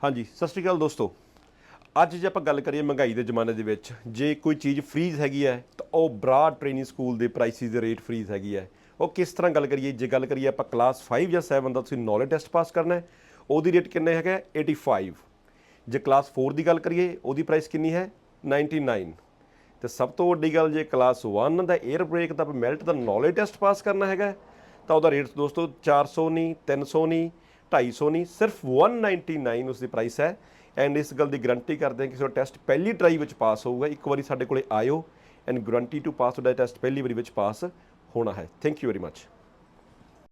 हाँ जी, सत श्री अकाल दोस्तों। ਅੱਜ ਜੇ ਆਪਾਂ ਗੱਲ ਕਰੀਏ ਮਹਿੰਗਾਈ ਦੇ ਜ਼ਮਾਨੇ ਦੇ ਵਿੱਚ ਜੇ ਕੋਈ ਚੀਜ਼ ਫ੍ਰੀਜ਼ ਹੈਗੀ ਹੈ ਤਾਂ ਉਹ ਬਰਾਡ ਟ੍ਰੇਨਿੰਗ ਸਕੂਲ ਦੇ ਪ੍ਰਾਈਸਿਸ ਦੇ ਰੇਟ ਫ੍ਰੀਜ਼ ਹੈਗੀ ਹੈ। ਉਹ ਕਿਸ ਤਰ੍ਹਾਂ ਗੱਲ ਕਰੀਏ, ਜੇ ਗੱਲ ਕਰੀਏ ਆਪਾਂ ਕਲਾਸ 5 ਜਾਂ 7 ਦਾ ਤੁਸੀਂ ਨੌਲੇਜ ਟੈਸਟ ਪਾਸ ਕਰਨਾ ਹੈ, ਉਹਦੀ ਰੇਟ ਕਿੰਨੇ ਹੈਗਾ 85। ਜੇ ਕਲਾਸ 4 ਦੀ ਗੱਲ ਕਰੀਏ ਉਹਦੀ ਪ੍ਰਾਈਸ ਕਿੰਨੀ ਹੈ 99। ਤੇ ਸਭ ਤੋਂ ਵੱਡੀ ਗੱਲ, ਜੇ ਕਲਾਸ 1 ਦਾ 에ਅਰ ਬ੍ਰੇਕ ਦਾ ਮੈਲਟ ਦਾ ਨੌਲੇਜ ਟੈਸਟ ਪਾਸ ਕਰਨਾ ਹੈਗਾ ਤਾਂ ਉਹਦਾ ਰੇਟ ਦੋਸਤੋ 400 ਨਹੀਂ, 300 ਨਹੀਂ, 250 ਨਹੀਂ, ਸਿਰਫ 199 ਉਸਦੀ ਪ੍ਰਾਈਸ ਹੈ। ਐਂਡ ਇਸ ਗੱਲ ਦੀ ਗਰੰਟੀ ਕਰਦੇ ਹਾਂ ਕਿ ਤੁਹਾਡਾ ਟੈਸਟ ਪਹਿਲੀ ਟਰਾਈ ਵਿੱਚ ਪਾਸ ਹੋਊਗਾ। ਇੱਕ ਵਾਰੀ ਸਾਡੇ ਕੋਲੇ ਆਇਓ ਐਂਡ ਗਰੰਟੀ ਟੂ ਪਾਸ ਤੁਹਾਡਾ ਟੈਸਟ ਪਹਿਲੀ ਵਾਰੀ ਵਿੱਚ ਪਾਸ ਹੋਣਾ ਹੈ। Thank you very much.